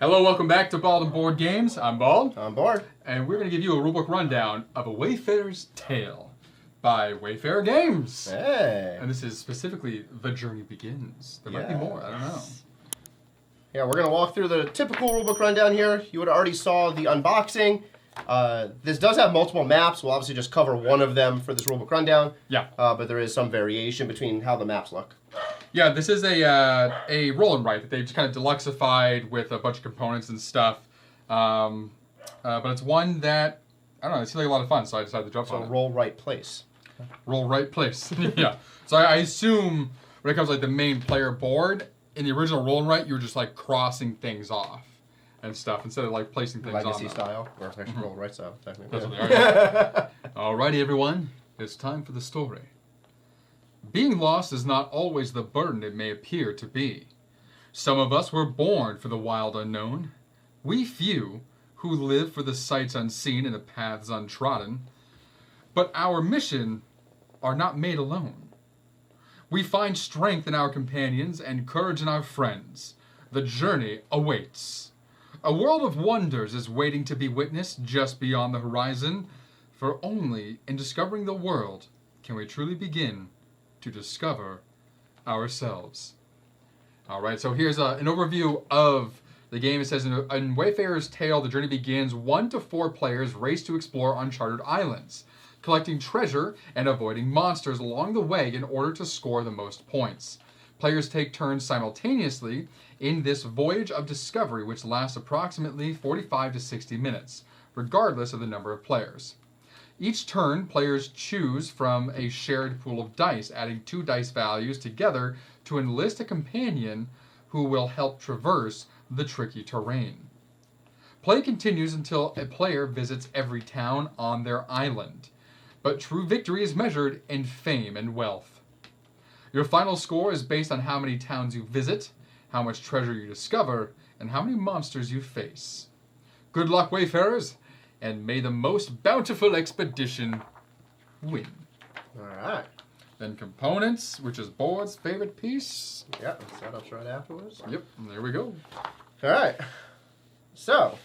Hello, welcome back to Bald and Board Games. I'm Bald. I'm Board. And we're going to give you a rulebook rundown of A Wayfarer's Tale by Wayfarer Games. Hey. And this is specifically The Journey Begins. There might be more, I don't know. Yeah, we're going to walk through the typical rulebook rundown here. You would have already saw the unboxing. This does have multiple maps. We'll obviously just cover one of them for this rulebook rundown. Yeah. But there is some variation between how the maps look. Yeah, this is a roll and write that they've just kind of deluxified with a bunch of components and stuff. But it's one that, I don't know, it seems like a lot of fun, so I decided to jump on it. Roll right place. Roll right place. Yeah. So I assume when it comes to like the main player board, in the original roll and write, you were just like crossing things off and stuff instead of like placing things Legacy on them. style, or actually roll right style, technically. That's what they are. Alrighty, everyone. It's time for the story. Being lost is not always the burden it may appear to be. Some of us were born for the wild unknown. We few who live for the sights unseen and the paths untrodden. But our mission are not made alone. We find strength in our companions and courage in our friends. The journey awaits. A world of wonders is waiting to be witnessed just beyond the horizon, for only in discovering the world can we truly begin to discover ourselves. All right, so here's an overview of the game. It says, in Wayfarer's Tale, the journey begins. 1 to 4 players race to explore uncharted islands, collecting treasure and avoiding monsters along the way in order to score the most points. Players take turns simultaneously in this voyage of discovery, which lasts approximately 45 to 60 minutes, regardless of the number of players. Each turn, players choose from a shared pool of dice, adding 2 dice values together to enlist a companion who will help traverse the tricky terrain. Play continues until a player visits every town on their island, but true victory is measured in fame and wealth. Your final score is based on how many towns you visit, how much treasure you discover, and how many monsters you face. Good luck, Wayfarers, and may the most bountiful expedition win. All right. Then components, which is Board's favorite piece. Yep, setup's right afterwards. Yep, there we go. All right. So,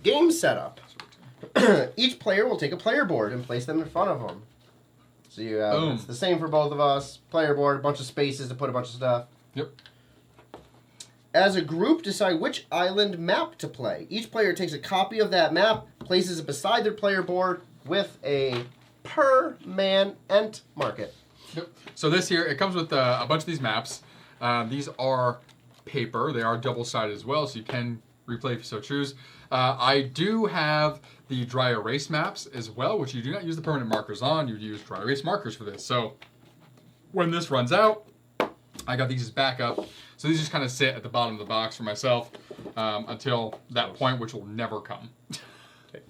game setup. Each player will take a player board and place them in front of them. So you have, it's the same for both of us. Player board, a bunch of spaces to put a bunch of stuff. Yep. As a group, decide which island map to play. Each player takes a copy of that map, places it beside their player board with a per-man-ent market. Yep. So this here, it comes with a bunch of these maps. These are paper. They are double-sided as well, so you can replay if you so choose. I do have the dry erase maps as well, which you do not use the permanent markers on. You use dry erase markers for this. So when this runs out, I got these as backup. So these just kind of sit at the bottom of the box for myself until that point, which will never come. Okay.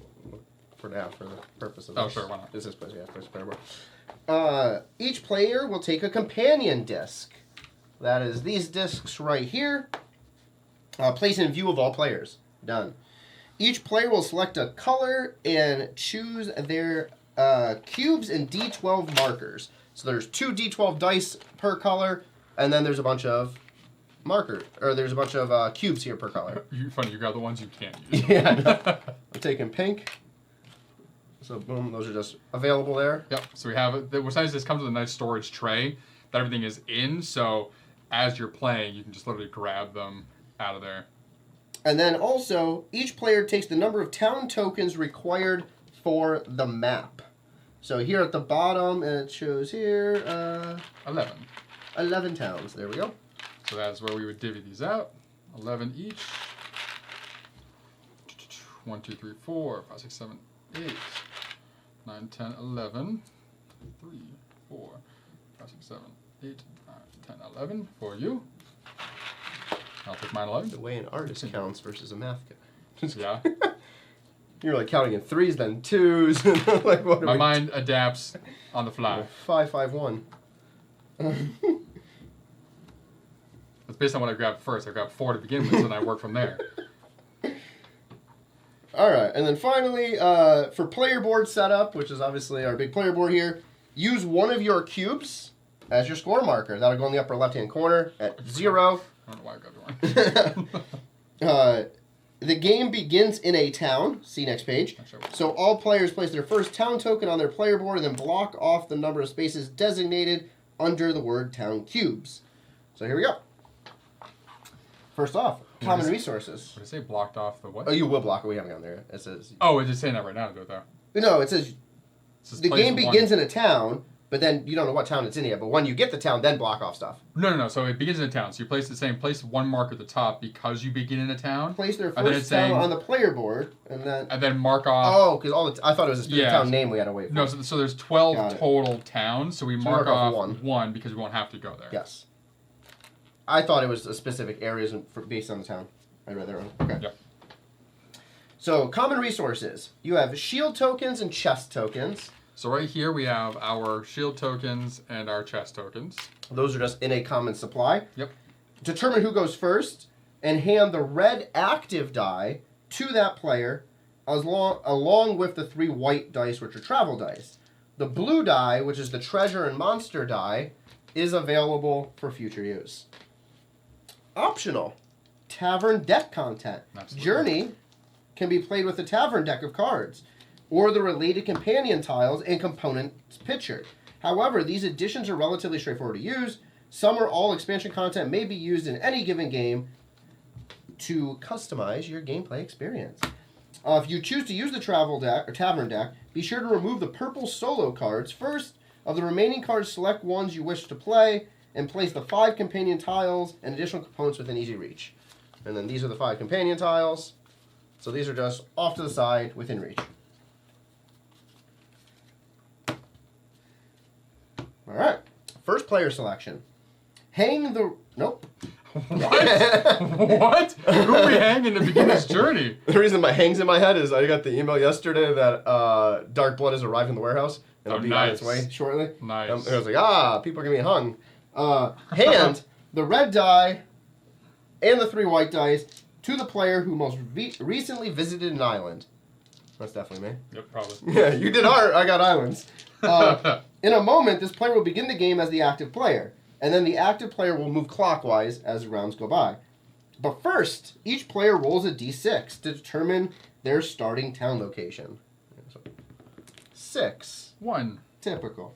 For now, for the purpose of Oh, this. sure, why not? This is supposed to be first player board. Each player will take a companion disc. That is these discs right here. Place in view of all players. Done. Each player will select a color and choose their cubes and D12 markers. So there's 2 D12 dice per color, and then there's a bunch of there's a bunch of cubes here per color. Funny, you got the ones you can't use. Yeah, no. I'm taking pink. So boom, those are just available there. Yep. So we have it. What's nice is this comes with a nice storage tray that everything is in. So as you're playing, you can just literally grab them out of there. And then also, each player takes the number of town tokens required for the map. So here at the bottom, it shows here 11. 11 towns. There we go. So that's where we would divvy these out. 11 each. 1, 2, 3, 4, 5, 6, 7, 8, 9, 10, 11. 3, 4, 5, 6, 7, 8, 9, 10, 11 for you. I'll take mine 11. The way an artist counts versus a math guy. Yeah. You're like counting in 3s, then 2s. Like what? My mind adapts on the fly. 5, 5, 1. It's based on what I grabbed first. I grabbed 4 to begin with, and I work from there. All right, and then finally, for player board setup, which is obviously our big player board here, use one of your cubes as your score marker. That'll go in the upper left-hand corner at 0. I don't know why I got the one. The game begins in a town. See next page. So all players place their first town token on their player board and then block off the number of spaces designated under the word town cubes. So here we go. First off, common resources. What did it say? Blocked off the what? Oh, you will block it. We haven't gotten there. It says. Oh, it's just saying that right now to do it though. No, it says the game begins in a town, but then you don't know what town it's in yet. But when you get the town, then block off stuff. No. So it begins in a town. So you place the same. Place one mark at the top because you begin in a town. Place their first town on the player board, and then mark off. Oh, because I thought it was a specific town name we had to wait for. No, so there's 12 total towns. So we mark off one because we won't have to go there. Yes. I thought it was a specific areas based on the town. I read that wrong. Okay. Yep. So common resources. You have shield tokens and chest tokens. So right here we have our shield tokens and our chest tokens. Those are just in a common supply. Yep. Determine who goes first and hand the red active die to that player along with the 3 white dice, which are travel dice. The blue die, which is the treasure and monster die, is available for future use. Optional. Tavern Deck content. Absolutely. Journey can be played with the Tavern Deck of cards or the related companion tiles and components pictured. However, these additions are relatively straightforward to use. Some or all expansion content may be used in any given game to customize your gameplay experience. If you choose to use the travel deck or Tavern Deck, be sure to remove the purple solo cards first. Of the remaining cards, select ones you wish to play and place the 5 companion tiles and additional components within easy reach. And then these are the 5 companion tiles. So these are just off to the side within reach. All right. First player selection. Hang the... Nope. What? What? Who are we hanging to begin this journey? The reason my hangs in my head is I got the email yesterday that Dark Blood has arrived in the warehouse. And it'll be on its way shortly. Nice. And I was like, people are going to be hung. Hand the red die and the 3 white dice to the player who most recently visited an island. That's definitely me. Yep, probably. Yeah, you did art. I got islands. In a moment, this player will begin the game as the active player, and then the active player will move clockwise as rounds go by. But first, each player rolls a d6 to determine their starting town location. 6. 1. Typical.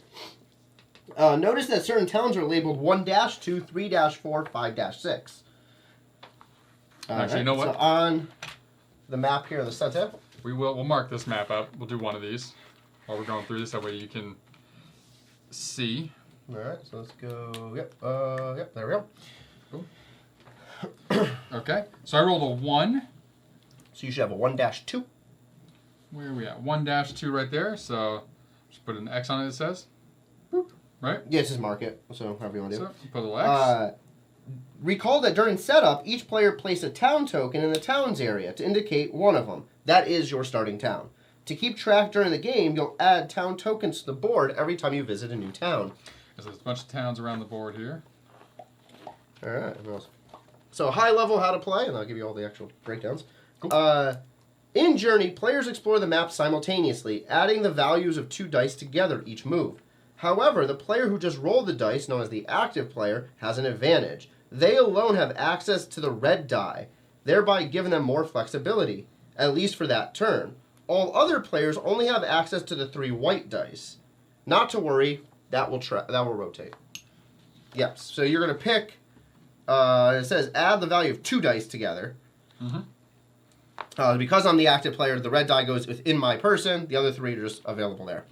Notice that certain towns are labeled 1-2, 3-4, 5-6. Actually, you know what? So on the map here in the center. We'll mark this map up. We'll do one of these while we're going through this. That way you can see. All right, so let's go. Yep, there we go. Cool. Okay, so I rolled a 1. So you should have a 1-2. Where are we at? 1-2 right there. So just put an X on it, it says. Boop. Right? Yeah, just mark it. So however you want to do So put a little X. Recall that during setup, each player placed a town token in the town's area to indicate one of them. That is your starting town. To keep track during the game, you'll add town tokens to the board every time you visit a new town. There's a bunch of towns around the board here. All right. So high level how to play, and I'll give you all the actual breakdowns. Cool. In Journey, players explore the map simultaneously, adding the values of 2 dice together each move. However, the player who just rolled the dice, known as the active player, has an advantage. They alone have access to the red die, thereby giving them more flexibility, at least for that turn. All other players only have access to the 3 white dice. Not to worry, that will rotate. Yep, so you're going to pick, it says add the value of 2 dice together. Mm-hmm. Because I'm the active player, the red die goes within my person, the other 3 are just available there.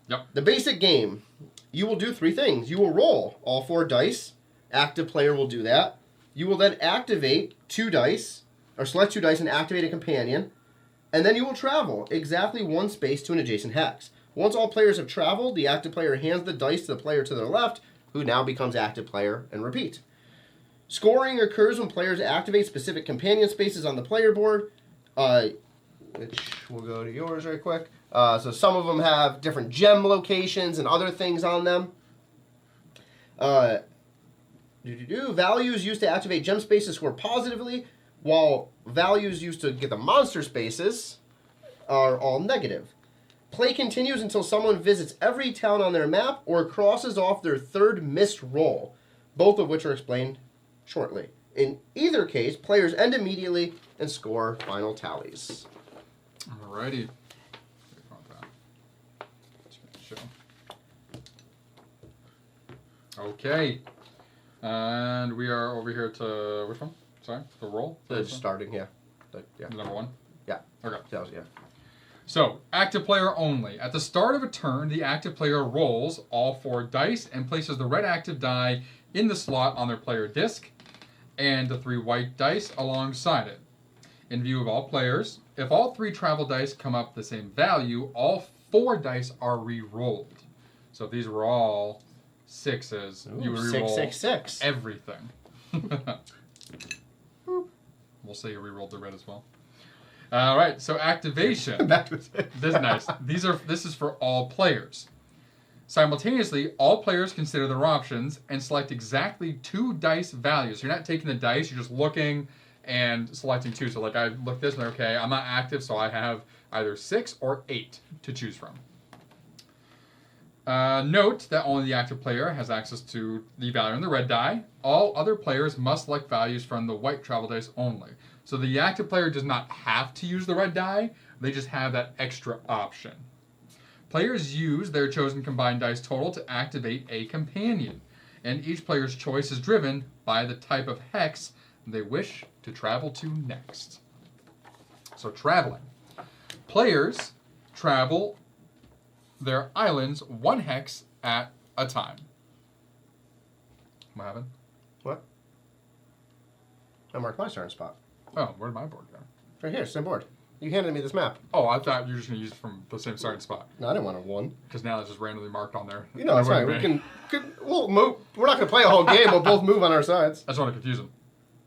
Yep. The basic game, you will do 3 things. You will roll all 4 dice. Active player will do that. You will then activate 2 dice, or select 2 dice and activate a companion. And then you will travel exactly 1 space to an adjacent hex. Once all players have traveled, the active player hands the dice to the player to their left, who now becomes active player, and repeat. Scoring occurs when players activate specific companion spaces on the player board, which we'll go to yours right quick. So some of them have different gem locations and other things on them. Values used to activate gem spaces score positively, while values used to get the monster spaces are all negative. Play continues until someone visits every town on their map or crosses off their third missed roll, both of which are explained shortly. In either case, players end immediately and score final tallies. Alrighty. Okay. And we are over here to which one? Sorry, the roll? It's starting, yeah. Number 1? Yeah. Okay. That was, yeah. So, active player only. At the start of a turn, the active player rolls all 4 dice and places the red active die in the slot on their player disc and the 3 white dice alongside it. In view of all players, if all 3 travel dice come up the same value, all 4 dice are re-rolled. So if these were all 6s, you would re-roll 666. everything. We'll say you re-rolled the red as well. All right, so activation. Back to it. This is nice. This is for all players. Simultaneously, all players consider their options and select exactly 2 dice values. You're not taking the dice, you're just looking and selecting 2. So like I look this and okay, I'm not active, so I have either 6 or 8 to choose from. Note that only the active player has access to the value on the red die. All other players must select values from the white travel dice only. So the active player does not have to use the red die, they just have that extra option. Players use their chosen combined dice total to activate a companion, and each player's choice is driven by the type of hex they wish to travel to next. So traveling. Players travel their islands 1 hex at a time. What happened? What? I marked my starting spot. Oh, where did my board go? Right here, same board. You handed me this map. Oh, I thought you were just going to use it from the same starting spot. No, I didn't want a 1. Because now it's just randomly marked on there. You know, that's right. We'll move. We're not going to play a whole game. We'll both move on our sides. I just want to confuse them.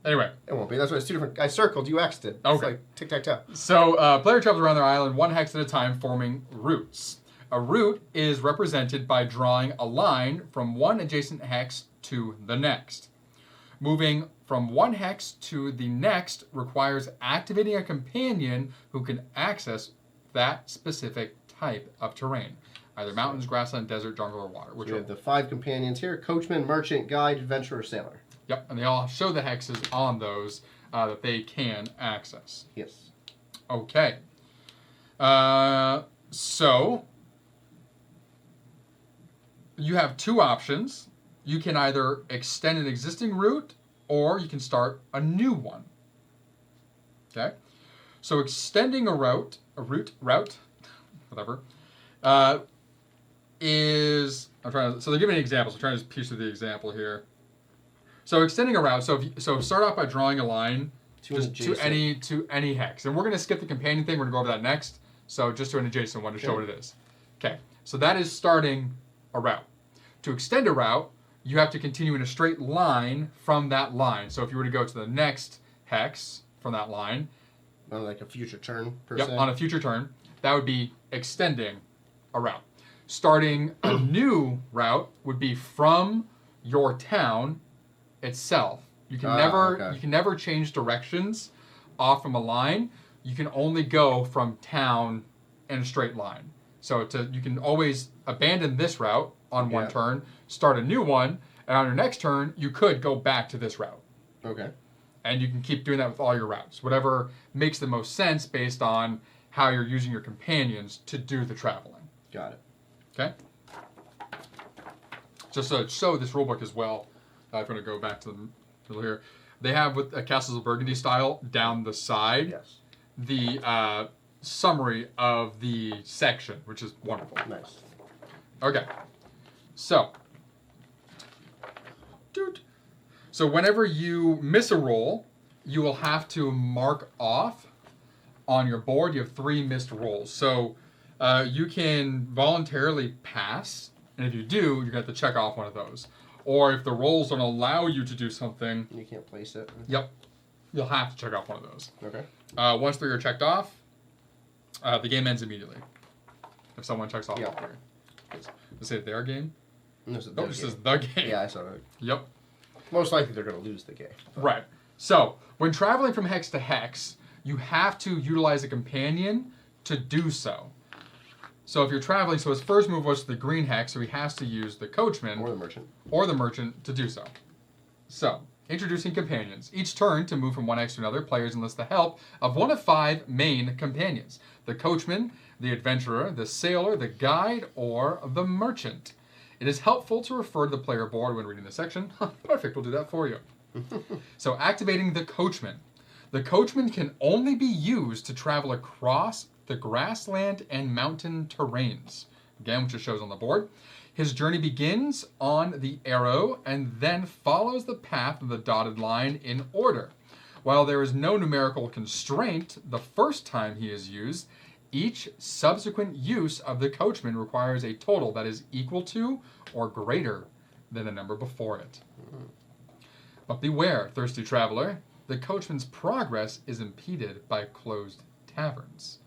Anyway. It won't be. That's why it's 2 different. I circled. You X'd it. Okay. It's like tic-tac-toe. So, player travels around their island 1 hex at a time, forming routes. A route is represented by drawing a line from one adjacent hex to the next. Moving from 1 hex to the next requires activating a companion who can access that specific type of terrain. Either mountains, grassland, desert, jungle, or water. We have the 5 companions here. Coachman, merchant, guide, adventurer, sailor. Yep, and they all show the hexes on those that they can access. Yes. Okay. So, you have 2 options. You can either extend an existing route, or you can start a new one. Okay? So extending a route, whatever, is, so they're giving examples. I'm trying to piece through the example here. So extending a route, so start off by drawing a line to any hex. And we're going to skip the companion thing. We're going to go over that next. So just to an adjacent one to show what it is. Okay, so that is starting a route. To extend a route, you have to continue in a straight line from that line. So if you were to go to the next hex from that line, on like a future turn, per se. On a future turn, that would be extending a route. Starting a new route would be from your town itself. You can never change directions off from a line. You can only go from town in a straight line. So you can always abandon this route on one turn, start a new one, and on your next turn, you could go back to this route. Okay. And you can keep doing that with all your routes. Whatever makes the most sense based on how you're using your companions to do the traveling. Got it. Okay? Just to show this rulebook as well, I'm going to go back to the middle here. They have, with Castles of Burgundy style, down the side, the summary of the section, which is wonderful. Nice. Okay. So whenever you miss a roll, you will have to mark off on your board. You have 3 missed rolls. So you can voluntarily pass, and if you do, you're going to have to check off one of those. Or if the rolls don't allow you to do something... You can't place it. Yep. You'll have to check off one of those. Okay. Once 3 are checked off, the game ends immediately. If someone checks off all 3. Does it say their game? No, this is the game. Yeah, I saw it. Yep. Most likely they're going to lose the game. But. Right. So, when traveling from hex to hex, you have to utilize a companion to do so. So if you're traveling, so his first move was the green hex, so he has to use the Coachman Or the merchant. to do so. So, introducing companions. Each turn, to move from one hex to another, players enlist the help of one of 5 main companions. The Coachman, the Adventurer, the Sailor, the Guide, or the Merchant. It is helpful to refer to the player board when reading this section. Perfect, we'll do that for you. So, activating the Coachman. The Coachman can only be used to travel across the grassland and mountain terrains. Again, which it shows on the board. His journey begins on the arrow and then follows the path of the dotted line in order. While there is no numerical constraint the first time he is used, each subsequent use of the Coachman requires a total that is equal to or greater than the number before it. But beware, thirsty traveler, the Coachman's progress is impeded by closed taverns.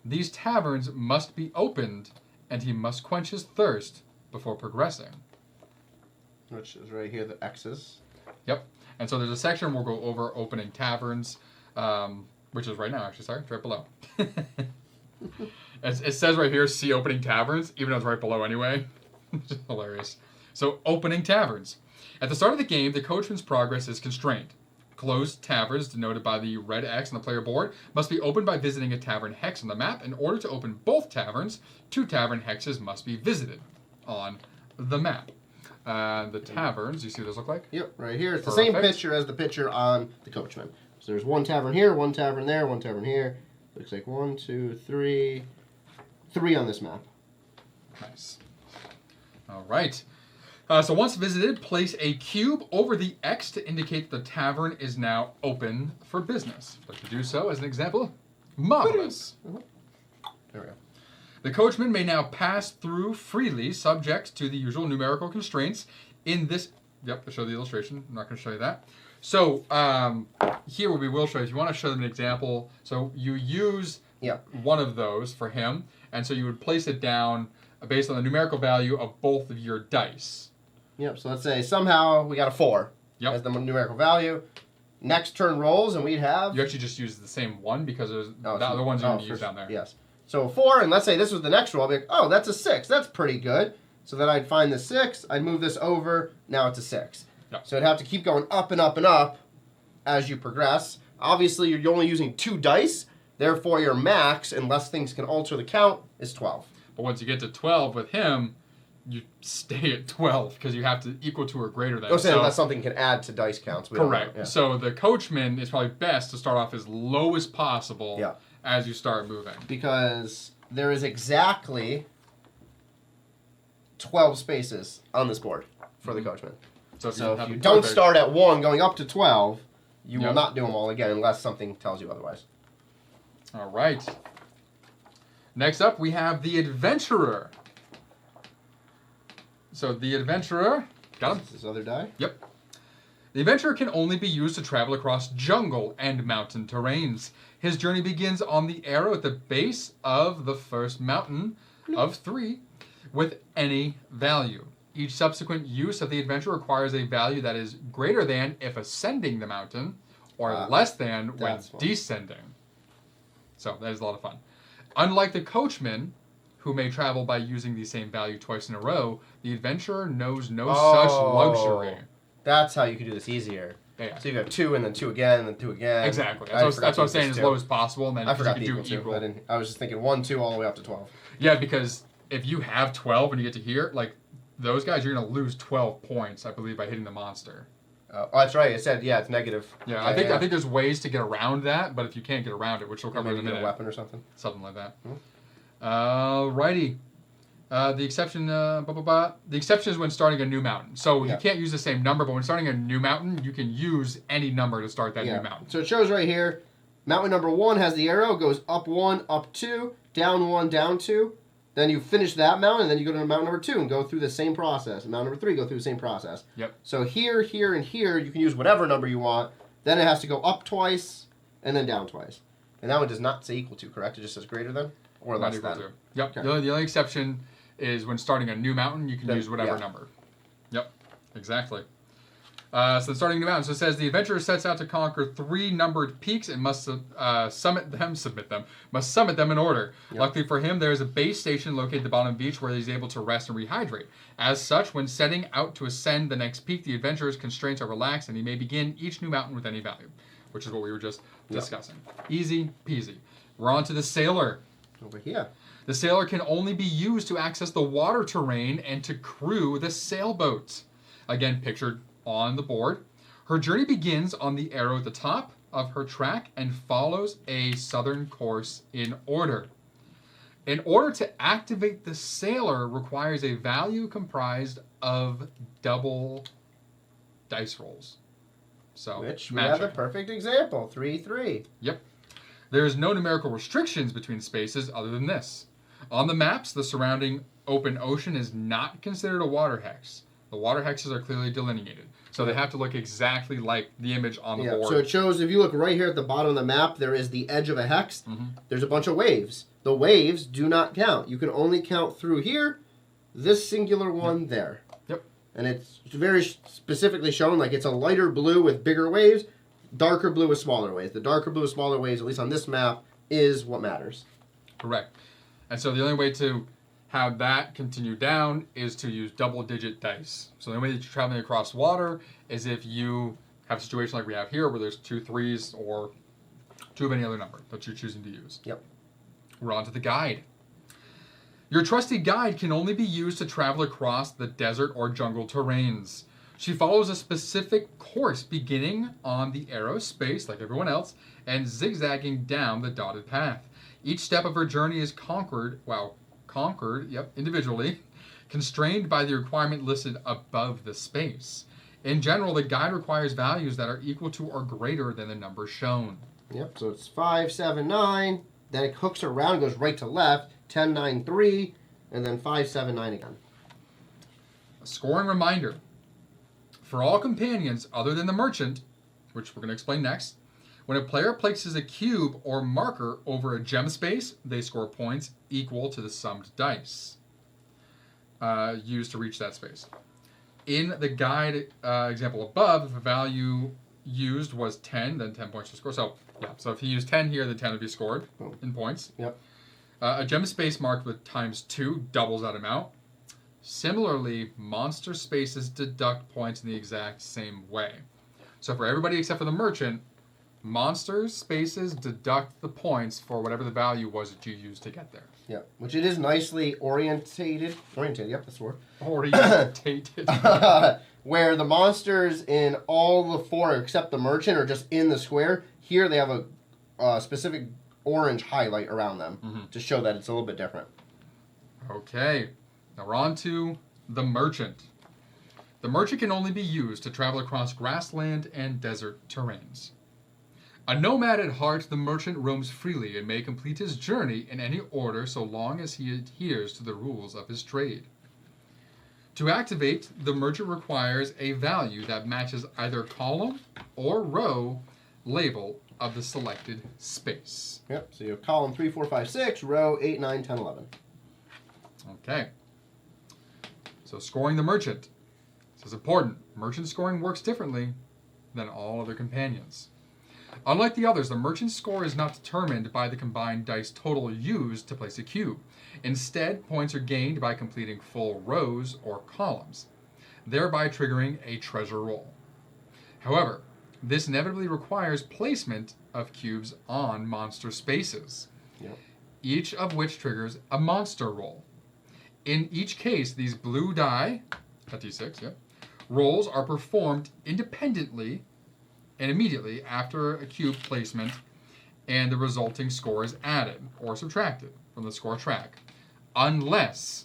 These taverns must be opened, and he must quench his thirst before progressing. Which is right here, the X's. Yep. And so there's a section we'll go over opening taverns, which is right now, actually. Sorry, it's right below. It says right here, see opening taverns, even though it's right below anyway. Which is hilarious. So, opening taverns. At the start of the game, the Coachman's progress is constrained. Closed taverns, denoted by the red X on the player board, must be opened by visiting a tavern hex on the map. In order to open both taverns, 2 tavern hexes must be visited on the map. The taverns, you see what those look like? Yep, right here. It's the same picture as the picture on the Coachman. So there's 1 tavern here, 1 tavern there, 1 tavern here. Looks like 1, 2, 3. 3 on this map. Nice. All right. So once visited, place a cube over the X to indicate the tavern is now open for business. But to do so, as an example, marvelous. There we go. The Coachman may now pass through freely, subject to the usual numerical constraints. In this, yep, I'll show the illustration. I'm not going to show you that. So here we will show you, if you want to show them an example, so you use one of those for him, and so you would place it down based on the numerical value of both of your dice. Yep, so let's say somehow we got a 4 as the numerical value. Next turn rolls, and we'd have... You actually just use the same one because there's the other ones you need to use down there. Yes. So 4, and let's say this was the next roll. I'd be like, oh, that's a 6. That's pretty good. So then I'd find the 6. I'd move this over. Now it's a 6. Yep. So it'd have to keep going up and up and up as you progress. Obviously, you're only using 2 dice. Therefore, your max, unless things can alter the count, is 12. But once you get to 12 with him, you stay at 12 because you have to equal to or greater than. So unless something can add to dice counts. Correct. Yeah. So the Coachman is probably best to start off as low as possible as you start moving. Because there is exactly 12 spaces on this board for the Coachman. So if you don't start at 1 going up to 12, you will not do them all again unless something tells you otherwise. All right. Next up, we have the Adventurer. So the Adventurer, got him? This other die? Yep. The Adventurer can only be used to travel across jungle and mountain terrains. His journey begins on the arrow at the base of the first mountain of 3 with any value. Each subsequent use of the Adventurer requires a value that is greater than if ascending the mountain or less than when descending. So that is a lot of fun. Unlike the Coachman, who may travel by using the same value twice in a row, the Adventurer knows no such luxury. That's how you can do this easier. Yeah. So you have 2 and then 2 again and then 2 again. Exactly. That's what I'm saying, as low as possible, and then I forgot you the can do equal. I was just thinking 1, 2 all the way up to 12. Yeah, because if you have 12 and you get to here, like those guys, you're going to lose 12 points, I believe, by hitting the monster. Oh, that's right. It said, it's negative. Yeah, I think there's ways to get around that, but if you can't get around it, which we'll cover in a minute. Maybe get a weapon or something. Something like that. Alrighty. The exception, the exception is when starting a new mountain. So you can't use the same number, but when starting a new mountain, you can use any number to start that new mountain. So it shows right here, mountain number 1 has the arrow, goes up 1, up 2, down 1, down 2. Then you finish that mountain, and then you go to mountain number 2 and go through the same process. And mountain number 3, go through the same process. Yep. So here, here, and here, you can use whatever number you want. Then it has to go up twice, and then down twice. And that one does not say equal to, correct? It just says greater than? Or less than? Yep. Okay. The only exception is when starting a new mountain, you can use whatever number. Yep. Exactly. So the starting new mountain. So it says the adventurer sets out to conquer 3 numbered peaks and must summit them in order. Yep. Luckily for him, there is a base station located at the bottom of the beach where he's able to rest and rehydrate. As such, when setting out to ascend the next peak, the adventurer's constraints are relaxed and he may begin each new mountain with any value, which is what we were just discussing. Easy peasy. We're on to the sailor. Over here. The sailor can only be used to access the water terrain and to crew the sailboat. Again, pictured on the board. Her journey begins on the arrow at the top of her track and follows a southern course in order. In order to activate the sailor requires a value comprised of double dice rolls. So, Which we have a perfect example. 3-3. Yep. There is no numerical restrictions between spaces other than this. On the maps, the surrounding open ocean is not considered a water hex. The water hexes are clearly delineated. So they have to look exactly like the image on the board. So it shows, if you look right here at the bottom of the map, there is the edge of a hex. There's a bunch of waves. The waves do not count. You can only count through here, this singular one there. Yep. And it's very specifically shown, like it's a lighter blue with bigger waves, darker blue with smaller waves. The darker blue with smaller waves, at least on this map, is what matters. Correct. And so the only way to have that continue down is to use double-digit dice. So the only way that you're traveling across water is if you have a situation like we have here where there's 2 3s or 2 of any other number that you're choosing to use. Yep. We're on to the guide. Your trusty guide can only be used to travel across the desert or jungle terrains. She follows a specific course beginning on the arrow space like everyone else and zigzagging down the dotted path. Each step of her journey is conquered, individually, constrained by the requirement listed above the space. In general, the guide requires values that are equal to or greater than the number shown. Yep, so it's 5, 7, 9. Then it hooks around, goes right to left. 10, 9, 3. And then 5, 7, 9 again. A scoring reminder. For all companions other than the merchant, which we're going to explain next, when a player places a cube or marker over a gem space, they score points equal to the summed dice used to reach that space. In the guide example above, if a value used was 10, then 10 points to score. So if he used 10 here, then 10 would be scored in points. Yep. A gem space marked with ×2 doubles that amount. Similarly, monster spaces deduct points in the exact same way. So for everybody except for the merchant, monster spaces deduct the points for whatever the value was that you used to get there. Yeah, which it is nicely orientated. Orientated, yep, that's the word. Orientated. Where the monsters in all the 4 except the merchant are just in the square. Here they have a specific orange highlight around them to show that it's a little bit different. Okay, now we're on to the merchant. The merchant can only be used to travel across grassland and desert terrains. A nomad at heart, the merchant roams freely and may complete his journey in any order so long as he adheres to the rules of his trade. To activate, the merchant requires a value that matches either column or row label of the selected space. Yep, so you have column 3, 4, 5, 6, row 8, 9, 10, 11. Okay. So scoring the merchant. This is important. Merchant scoring works differently than all other companions. Unlike the others, the merchant's score is not determined by the combined dice total used to place a cube. Instead, points are gained by completing full rows or columns, thereby triggering a treasure roll. However, this inevitably requires placement of cubes on monster spaces, each of which triggers a monster roll. In each case, these blue die, a d6, rolls are performed independently and immediately after a cube placement, and the resulting score is added or subtracted from the score track, unless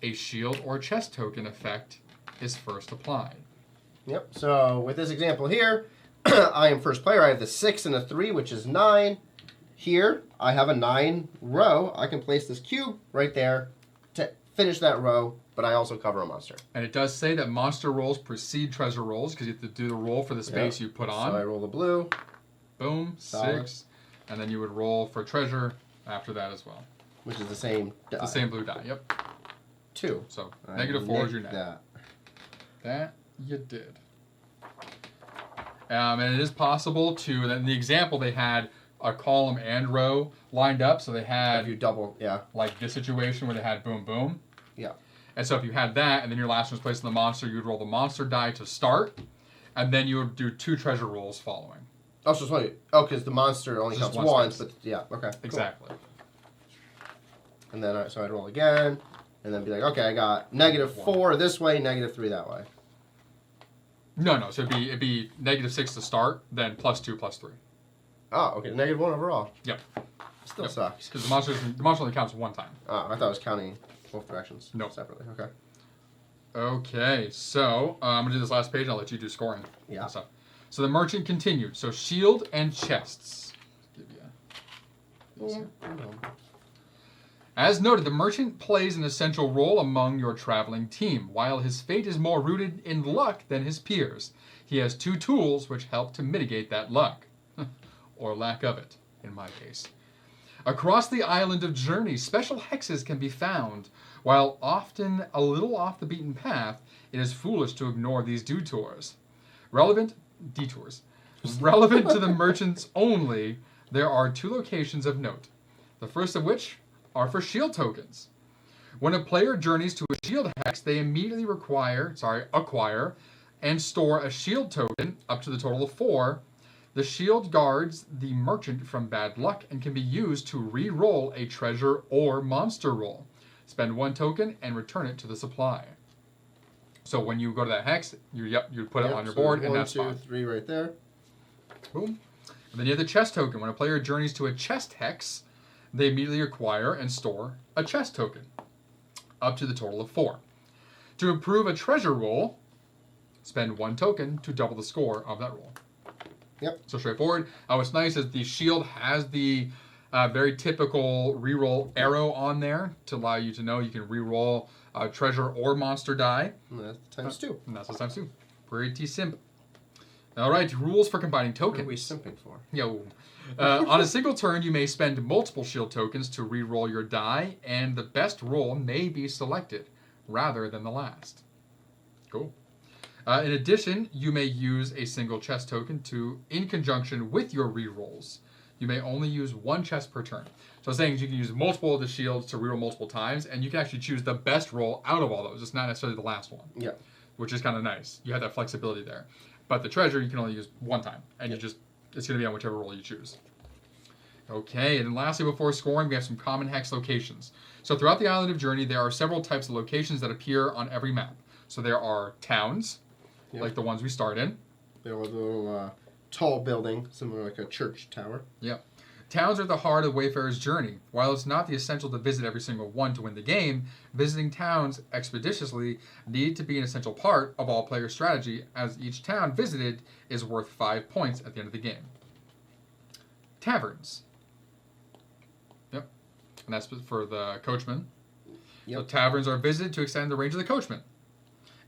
a shield or chest token effect is first applied. Yep, so with this example here, I am first player. I have the 6 and a 3, which is 9. Here, I have a 9 row. I can place this cube right there to finish that row, but I also cover a monster. And it does say that monster rolls precede treasure rolls because you have to do the roll for the space you put on. So I roll the blue. Boom, Solid. 6. And then you would roll for treasure after that as well. Which is the same die. The same blue die, yep. 2. So -4 is your net. That. That you did. And it is possible to, in the example, they had a column and row lined up. So they had, If you double, yeah. like this situation where they had boom, boom. Yeah. And so if you had that, and then your last one's placed on the monster, you would roll the monster die to start, and then you would do 2 treasure rolls following. Oh, so wait. Oh, because the monster only Just counts one once, space. but yeah, okay. Cool. Exactly. And then, so I'd roll again, and then be like, okay, I got -4 this way, -3 that way. No. So it'd be -6 to start, then +2, +3. Oh, okay, -1 overall. Yep. Still sucks. Because the monster only counts one time. Oh, I thought it was counting both directions. No. Separately. Okay. Okay, so I'm gonna do this last page. And I'll let you do scoring. Yeah. So the merchant continued. So shield and chests. Give you these here. As noted, the merchant plays an essential role among your traveling team. While his fate is more rooted in luck than his peers, he has 2 tools which help to mitigate that luck. Or lack of it, in my case. Across the island of Journey, special hexes can be found. While often a little off the beaten path, it is foolish to ignore these detours. Relevant to the merchants only, there are 2 locations of note. The first of which are for shield tokens. When a player journeys to a shield hex, they immediately acquire and store a shield token up to the total of 4. The shield guards the merchant from bad luck and can be used to re-roll a treasure or monster roll. Spend 1 token and return it to the supply. So when you go to that hex, you put it on your board, and that's 1, 2, 3 right there. Boom. And then you have the chest token. When a player journeys to a chest hex, they immediately acquire and store a chest token, up to the total of 4. To improve a treasure roll, spend 1 token to double the score of that roll. Yep. So straightforward. What's nice is the shield has the very typical reroll arrow on there to allow you to know you can reroll a treasure or monster die. And that's times 2. And that's times 2. Pretty simple. All right, rules for combining tokens. What are we simping for? Yo. On a single turn, you may spend multiple shield tokens to re-roll your die, and the best roll may be selected, rather than the last. Cool. In addition, you may use a single chest token in conjunction with your re-rolls. You may only use 1 chest per turn. So I'm saying you can use multiple of the shields to re-roll multiple times, and you can actually choose the best roll out of all those. It's not necessarily the last one. Yeah. Which is kind of nice. You have that flexibility there. But the treasure, you can only use 1 time, and it's going to be on whichever roll you choose. Okay, and then lastly, before scoring, we have some common hex locations. So throughout the Island of Journey, there are several types of locations that appear on every map. So there are towns, like the ones we start in. There was a little tall building, similar like a church tower. Yep. Towns are the heart of Wayfarer's journey. While it's not the essential to visit every single one to win the game, visiting towns expeditiously need to be an essential part of all player strategy, as each town visited is worth 5 points at the end of the game. Taverns. Yep. And that's for the Coachman. Yep. So taverns are visited to extend the range of the Coachman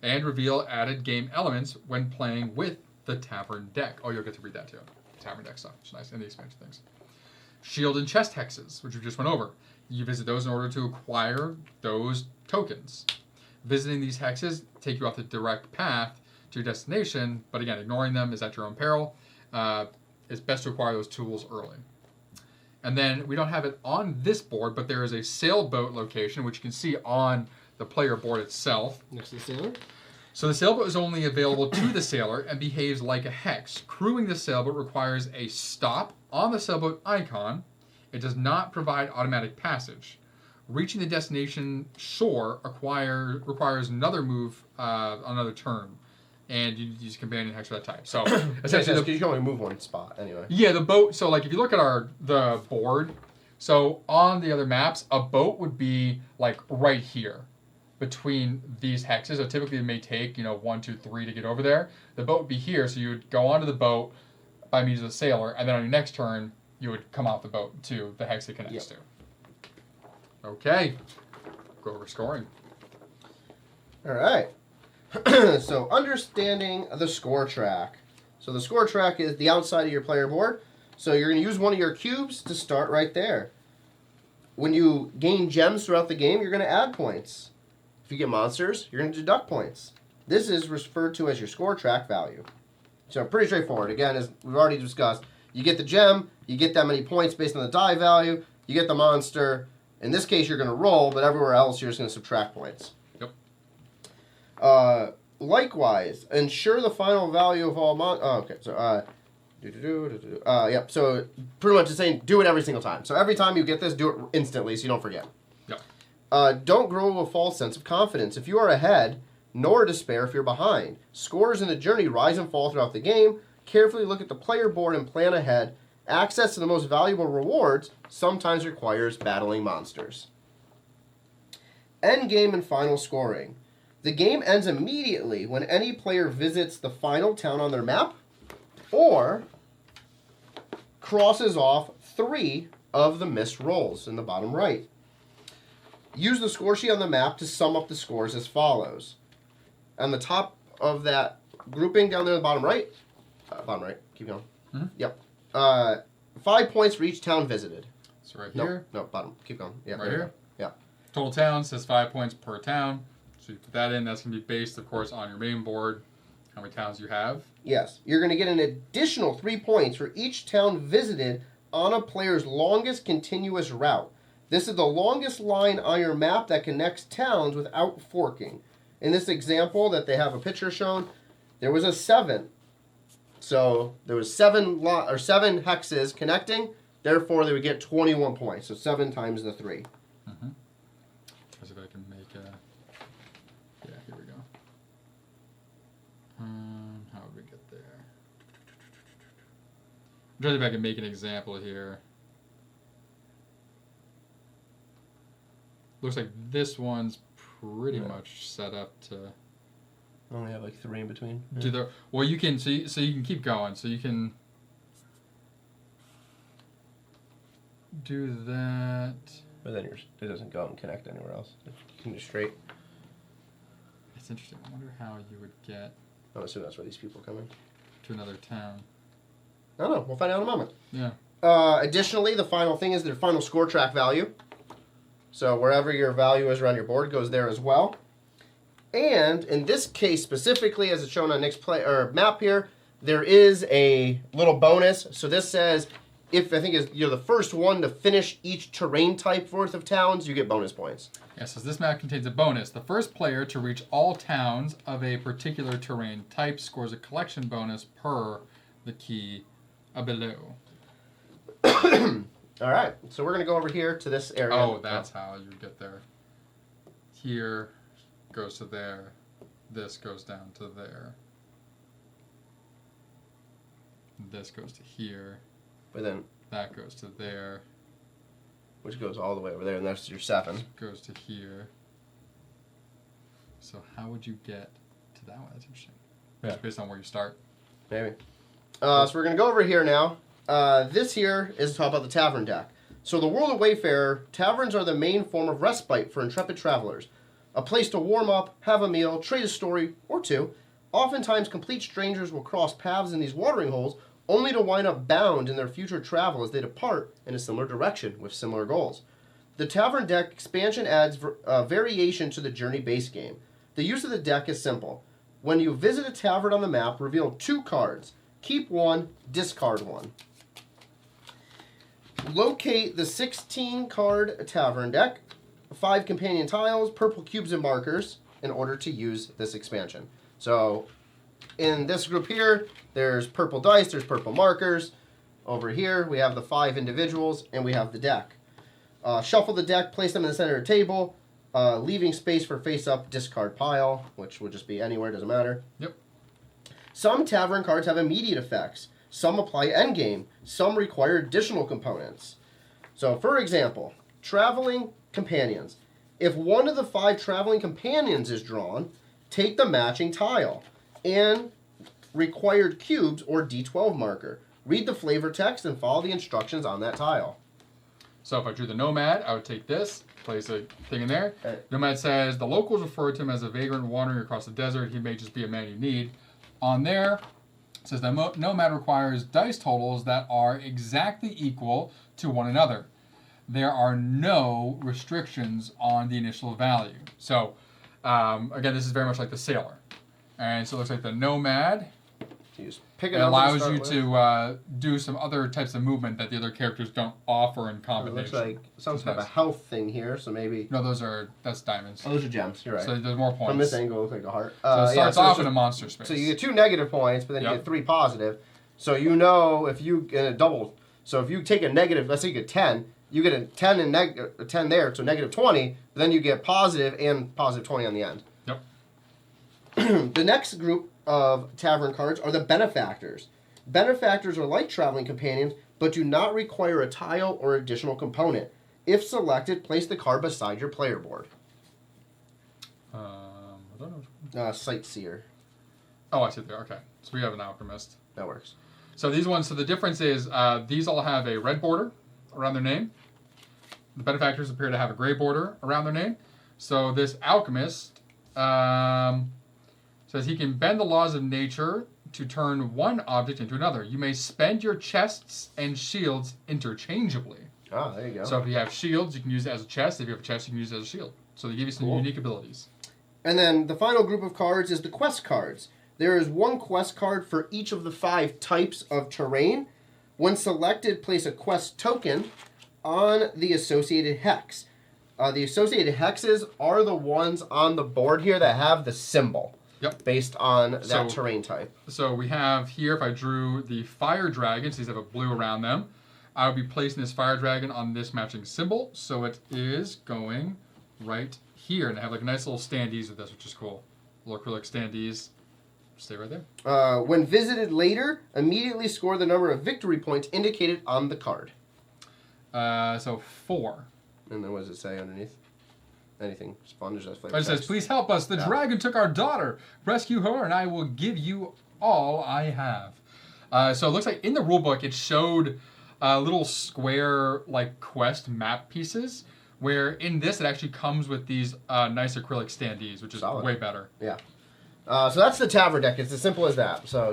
and reveal added game elements when playing with the Tavern Deck. Oh, you'll get to read that too. Tavern Deck stuff. It's nice. And the expansion things. Shield and chest hexes, which we just went over. You visit those in order to acquire those tokens. Visiting these hexes take you off the direct path to your destination, but again, ignoring them is at your own peril. It's best to acquire those tools early. And then we don't have it on this board, but there is a sailboat location, which you can see on the player board itself. Next to the sailor? So the sailboat is only available to the sailor and behaves like a hex. Crewing the sailboat requires a stop on the sailboat icon. It does not provide automatic passage. Reaching the destination shore requires another move, another turn. And you use companion hex for that type. So essentially, because you can only move 1 spot anyway. Yeah, the boat. So like if you look at the board, so on the other maps, a boat would be like right here between these hexes. So typically it may take 1, 2, 3 to get over there. The boat would be here, so you would go onto the boat by means of the sailor, and then on your next turn you would come off the boat to the hex it connects to. Okay, go over scoring. All right. So understanding the score track. So the score track is the outside of your player board. So you're going to use one of your cubes to start right there. When you gain gems throughout the game, you're going to add points. If you get monsters, you're going to deduct points. This is referred to as your score track value. So pretty straightforward. Again, as we've already discussed, you get the gem, you get that many points based on the die value, you get the monster. In this case, you're going to roll, but everywhere else, you're just going to subtract points. Yep. Likewise, ensure the final value of all okay, so, yep, so pretty much it's saying do it every single time. So every time you get this, do it instantly so you don't forget. Yep. Don't grow a false sense of confidence. If you are ahead, nor despair if you're behind. Scores in the journey rise and fall throughout the game. Carefully look at the player board and plan ahead. Access to the most valuable rewards sometimes requires battling monsters. End game and final scoring. The game ends immediately when any player visits the final town on their map or crosses off 3 of the missed rolls in the bottom right. Use the score sheet on the map to sum up the scores as follows. On the top of that grouping down there in the bottom right, keep going. Mm-hmm. Yep. 5 points for each town visited. So right here. No, bottom. Keep going. Yeah, right here. Yeah. Total town says 5 points per town. So you put that in. That's going to be based, of course, on your main board, how many towns you have. Yes. You're going to get an additional 3 points for each town visited on a player's longest continuous route. This is the longest line on your map that connects towns without forking. In this example that they have a picture shown, there was a 7. So there was 7 hexes connecting. Therefore, they would get 21 points. So 7 times the 3. Mm-hmm. Let's see if I can make a... Yeah, here we go. How would we get there? I'm trying to see if I can make an example here. Looks like this one's pretty much set up to... Only have like 3 in between. Do the well, you can so you can keep going. So you can do that. But then it doesn't go and connect anywhere else. You can just straight. It's interesting. I wonder how you would get. I'm assuming that's where these people are coming. To another town. I don't know. We'll find out in a moment. Yeah. Additionally, the final thing is their final score track value. So wherever your value is around your board goes there as well. And in this case specifically, as it's shown on Nick's map here, there is a little bonus. So this says, if I think you're the first one to finish each terrain type worth of towns, you get bonus points. Yeah, so this map contains a bonus. The first player to reach all towns of a particular terrain type scores a collection bonus per the key below. All right, so we're going to go over here to this area. Oh, that's how you get there. Here goes to there. This goes down to there. This goes to here. But then that goes to there. Which goes all the way over there, and that's your 7. Goes to here. So how would you get to that one? That's interesting. Yeah. Based on where you start. Maybe. So we're going to go over here now. This here is to talk about the Tavern Deck. So the world of Wayfarer, taverns are the main form of respite for intrepid travelers. A place to warm up, have a meal, trade a story, or 2. Oftentimes, complete strangers will cross paths in these watering holes, only to wind up bound in their future travel as they depart in a similar direction with similar goals. The Tavern Deck expansion adds variation to the journey base game. The use of the deck is simple. When you visit a tavern on the map, reveal 2 cards. Keep 1, discard 1. Locate the 16-card Tavern Deck, 5 companion tiles, purple cubes and markers in order to use this expansion. So in this group here, there's purple dice, there's purple markers. Over here, we have the 5 individuals, and we have the deck. Shuffle the deck, place them in the center of the table, leaving space for face-up discard pile, which would just be anywhere, doesn't matter. Yep. Some tavern cards have immediate effects. Some apply endgame. Some require additional components. So, for example, traveling companions. If one of the 5 traveling companions is drawn, take the matching tile and required cubes or D12 marker. Read the flavor text and follow the instructions on that tile. So if I drew the Nomad, I would take this, place a thing in there. Okay. Nomad says, the locals refer to him as a vagrant wandering across the desert. He may just be a man you need. On there, it says that Nomad requires dice totals that are exactly equal to one another. There are no restrictions on the initial value. So, again, this is very much like the Sailor. And so it looks like the Nomad You just pick a It number allows to you to do some other types of movement that the other characters don't offer in It combination. looks like some type of nice. health thing here, so maybe... No, that's diamonds. Oh, those are gems. You're right. So there's more points. From this angle, it looks like a heart. So it starts off in a monster space. So you get 2 negative points, but then you get 3 positive. So you know if you get a double... So if you take a negative, let's say you get 10, you get a 10 and a 10 there, so negative 20, then you get positive and positive 20 on the end. Yep. The next group of tavern cards are the benefactors. Benefactors are like traveling companions, but do not require a tile or additional component. If selected, place the card beside your player board. I don't know. Sightseer. Oh, I see it there. Okay. So we have an alchemist. That works. So these ones, so the difference is these all have a red border around their name. The benefactors appear to have a gray border around their name. So this alchemist says he can bend the laws of nature to turn one object into another. You may spend your chests and shields interchangeably. Ah, there you go. So if you have shields, you can use it as a chest. If you have a chest, you can use it as a shield. So they give you some unique abilities. And then the final group of cards is the quest cards. There is 1 quest card for each of the 5 types of terrain. When selected, place a quest token on the associated hex. The associated hexes are the ones on the board here that have the symbol. Yep. Based on that terrain type. So we have here, if I drew the fire dragons, these have a blue around them. I would be placing this fire dragon on this matching symbol. So it is going right here. And I have like a nice little standees with this, which is cool. Little acrylic standees. Stay right there. When visited later, immediately score the number of victory points indicated on the card. So 4. And then what does it say underneath? Anything. Sponge, that's flavor It says, text. please help us. The dragon took our daughter. Rescue her, and I will give you all I have. So it looks like in the rulebook, it showed little square like quest map pieces, where in this it actually comes with these nice acrylic standees, which is way better. Yeah. So that's the Tavern Deck. It's as simple as that. So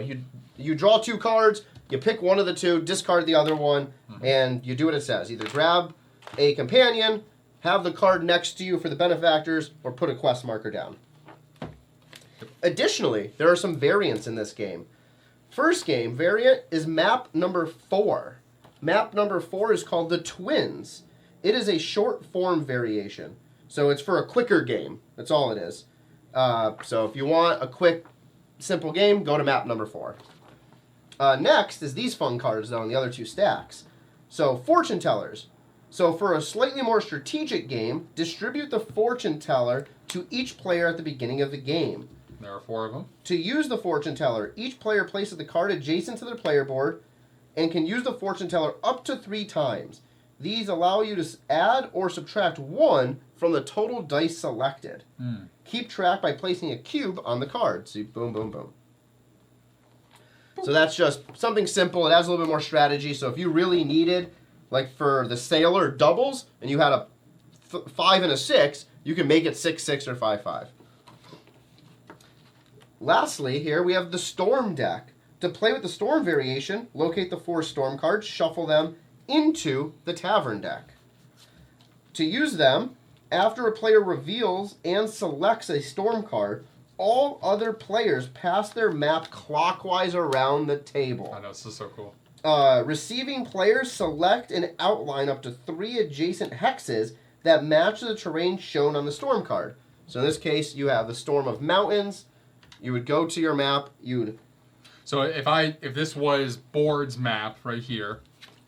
you draw 2 cards, you pick one of the 2, discard the other one, and you do what it says. Either grab a companion, have the card next to you for the benefactors, or put a quest marker down. Additionally, there are some variants in this game. First game variant is map number 4. Map number 4 is called the Twins. It is a short form variation. So it's for a quicker game. That's all it is. So if you want a quick, simple game, go to map number 4. Next is these fun cards, though, in the other 2 stacks. So, Fortune Tellers. So for a slightly more strategic game, distribute the Fortune Teller to each player at the beginning of the game. There are 4 of them. To use the Fortune Teller, each player places the card adjacent to their player board and can use the Fortune Teller up to 3 times. These allow you to add or subtract 1 from the total dice selected. Keep track by placing a cube on the card. See, boom, boom, boom. So that's just something simple. It has a little bit more strategy. So if you really needed, like for the Sailor doubles, and you had a 5 and a 6, you can make it 6-6 or 5-5. Lastly, here we have the Storm Deck. To play with the Storm variation, locate the 4 Storm cards, shuffle them into the Tavern Deck. To use them, after a player reveals and selects a Storm card, all other players pass their map clockwise around the table. I know, this is so cool. Receiving players select and outline up to 3 adjacent hexes that match the terrain shown on the Storm card. So in this case, you have the Storm of Mountains. You would go to your map. So if this was board's map right here,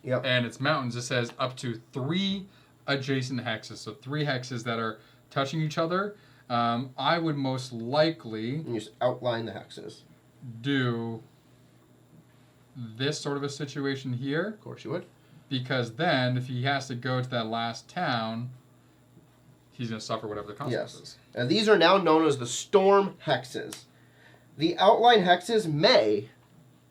and it's mountains, it says up to 3 adjacent hexes. So 3 hexes that are touching each other. I would most likely And you just outline the hexes. do this sort of a situation here. Of course you would. Because then, if he has to go to that last town, he's going to suffer whatever the consequences. Yes. And these are now known as the Storm Hexes. The outline hexes may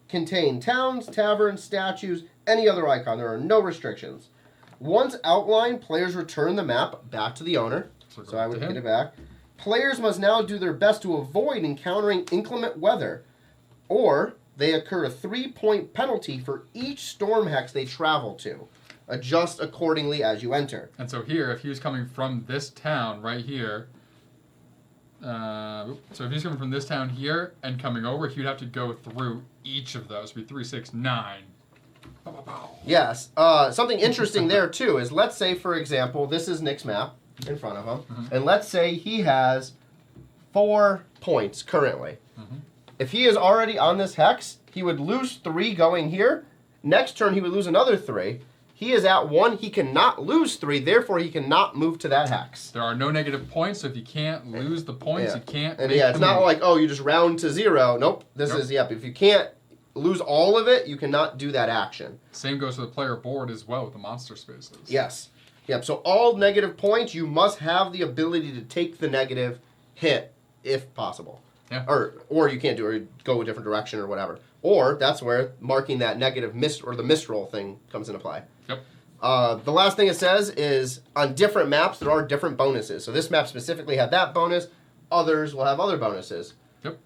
contain towns, taverns, statues, any other icon. There are no restrictions. Once outlined, players return the map back to the owner. So I would get it back. Players must now do their best to avoid encountering inclement weather, or they incur a 3-point penalty for each storm hex they travel to. Adjust accordingly as you enter. And so here, if he was coming from this town right here, So if he's coming from this town here and coming over, he'd have to go through each of those. It'd be 3, 6, 9. Yes. Something interesting there too is, let's say, for example, this is Nick's map in front of him, and let's say he has 4 points currently. If he is already on this hex, he would lose 3 going here. Next turn, he would lose another 3. He is at 1. He cannot lose 3. Therefore, he cannot move to that hex. There are no negative points, so if you can't lose the points, you can't. And make it's the not move. like, oh, you just round to 0. Nope. This is, yep. If you can't lose all of it, you cannot do that action. Same goes for the player board as well with the monster spaces. Yes. Yep. So all negative points, you must have the ability to take the negative hit if possible. Yeah. Or you can't do it, or go a different direction or whatever. Or that's where marking that negative or the misroll thing comes into play. Yep. The last thing it says is on different maps there are different bonuses. So this map specifically had that bonus. Others will have other bonuses. Yep.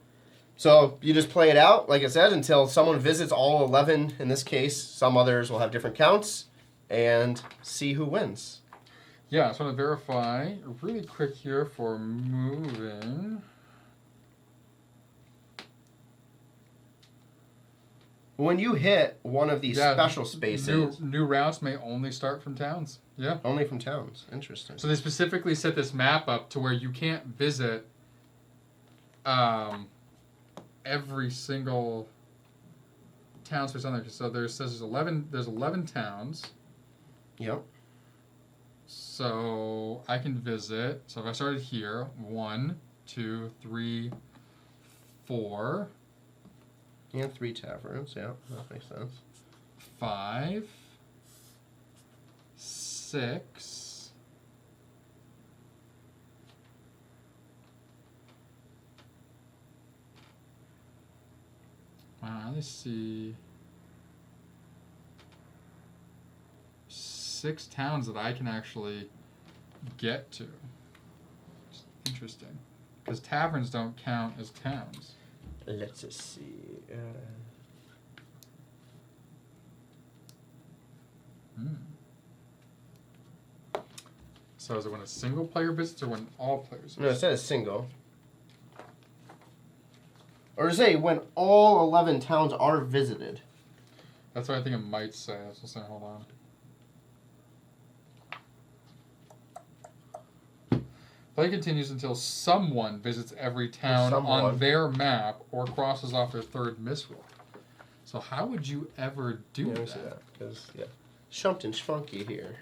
So you just play it out, like I said, until someone visits all 11. In this case, some others will have different counts, and see who wins. Yeah, I just want to verify really quick here for moving. When you hit one of these special spaces... New routes may only start from towns. Yeah. Only from towns. Interesting. So they specifically set this map up to where you can't visit every single town space on there. So there's 11 towns. Yep. So I can visit. So if I started here, 1, 2, 3, 4... And 3 taverns, yeah, that makes sense. 5, 6. Wow, let's see. 6 towns that I can actually get to. It's interesting. Because taverns don't count as towns. Let's just see. So is it when a single player visits or when all players visit? No, it says single. Or say when all 11 towns are visited. That's what I think it might say. So say, hold on. Play continues until someone visits every town on their map or crosses off their 3rd misroll. So how would you ever do that? Because something's funky here.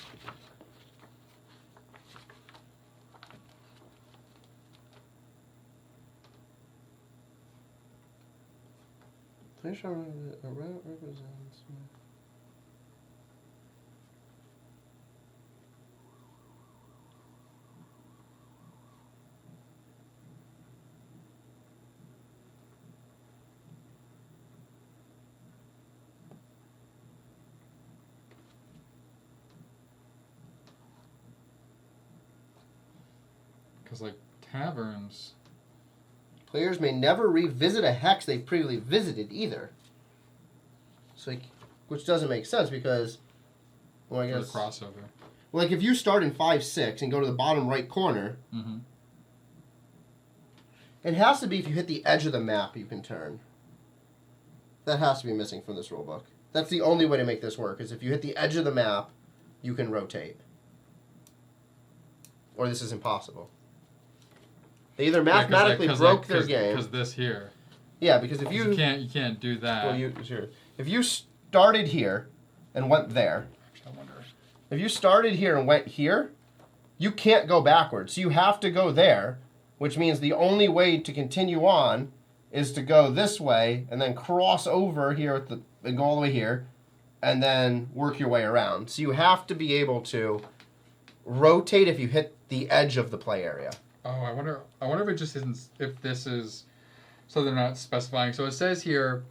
Please show a route represents. Because, like, taverns... Players may never revisit a hex they've previously visited either. So, which doesn't make sense because... Well, I guess... For the crossover. Like, if you start in 5, 6 and go to the bottom right corner... Mm-hmm. It has to be if you hit the edge of the map you can turn. That has to be missing from this rulebook. That's the only way to make this work, is if you hit the edge of the map, you can rotate. Or this is impossible. They either mathematically broke their game. Because this here. Yeah, because if you can't do that. Well, sure. If you started here and went there. I wonder. If you started here and went here, you can't go backwards. So you have to go there, which means the only way to continue on is to go this way and then cross over here and go all the way here and then work your way around. So you have to be able to rotate if you hit the edge of the play area. Oh, I wonder if it just isn't, if this is, so they're not specifying. So it says here,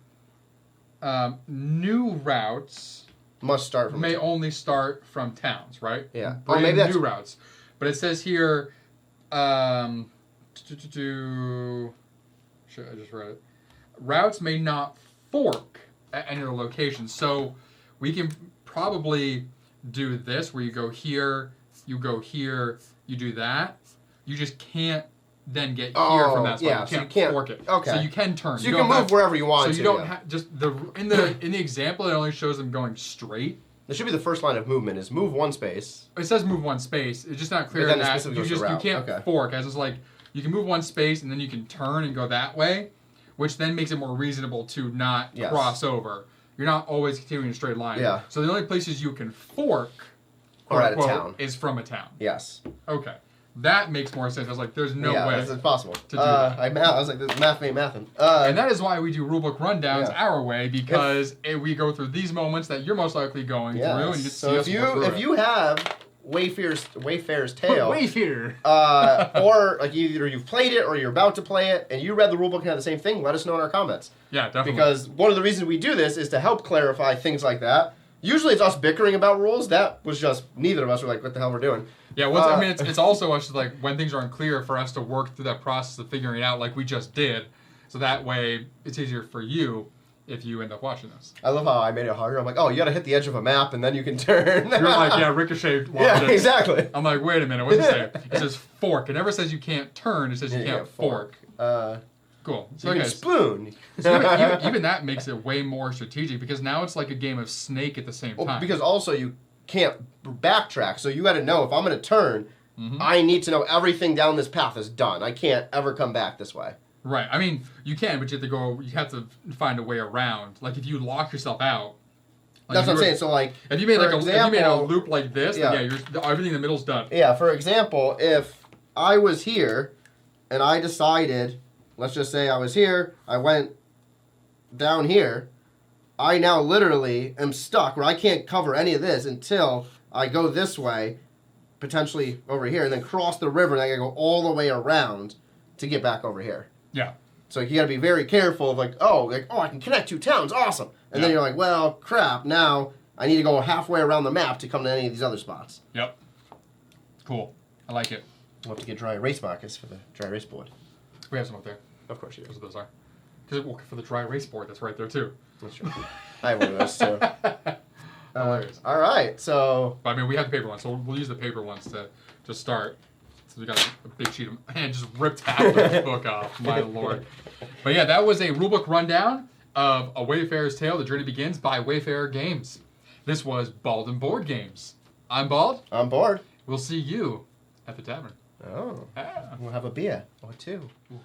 new routes must start from may only start from towns, right? Yeah. Brand new routes. But it says here, shit, I just read it. Routes may not fork at any other location. So we can probably do this where you go here, you do that. You just can't then get here from that spot. Yeah, You can't fork it. Okay. So you can turn. So you can move wherever you want to. So you don't have just in the example it only shows them going straight. It should be the first line of movement is move one space. It says move one space. It's just not clear But then that you can't fork. As it's like you can move one space and then you can turn and go that way, which then makes it more reasonable to not cross over. You're not always continuing a straight line. Yeah. So the only places you can fork, or at a town, is from a town. Yes. Okay. That makes more sense. I was like, there's no way. It's impossible To do that. I was like, this math ain't mathin'. And that is why we do rulebook rundowns our way, because we go through these moments that you're most likely going through, and you get to see us work through if you have Wayfarer's Tale, Wayfarer, or like either you've played it or you're about to play it, and you read the rulebook and had the same thing, let us know in our comments. Yeah, definitely. Because one of the reasons we do this is to help clarify things like that. Usually it's us bickering about rules. That was just neither of us were like, what the hell we're doing. Yeah, I mean, it's also us like when things are unclear for us to work through that process of figuring it out like we just did. So that way it's easier for you if you end up watching this. I love how I made it harder. I'm like, oh, you got to hit the edge of a map and then you can turn. You're like, yeah, ricochet. Yeah, exactly. I'm like, wait a minute, what does it say? It says fork. It never says you can't turn. It says you can't fork. Cool. So you can spoon. So even that makes it way more strategic because now it's like a game of Snake at the same time. Because also you can't backtrack, so you got to know if I'm going to turn, I need to know everything down this path is done. I can't ever come back this way. Right. I mean, you can, but you have to find a way around. Like if you lock yourself out. Like that's what I'm saying. So like, if you made a loop like this, then everything in the middle's done. Yeah. For example, if I was here, and I decided, let's just say I was here, I went down here. I now literally am stuck where I can't cover any of this until I go this way, potentially over here, and then cross the river, and I gotta go all the way around to get back over here. Yeah. So you gotta be very careful of I can connect two towns, awesome. And then you're like, well, crap, now I need to go halfway around the map to come to any of these other spots. Yep. Cool. I like it. We'll have to get dry erase markers for the dry erase board. We have some up there. Of course you do. Those are those are. Because for the dry erase board, that's right there too. That's true. I have one of those too. Hilarious. All right, so. But, I mean, we have the paper ones, so we'll use the paper ones to start. So we got a big sheet of and just ripped half the book off. My lord. But yeah, that was a rulebook rundown of A Wayfarer's Tale: The Journey Begins by Wayfarer Games. This was Bald and Board Games. I'm Bald. I'm bored. We'll see you at the tavern. Oh. We'll have a beer or two. Ooh.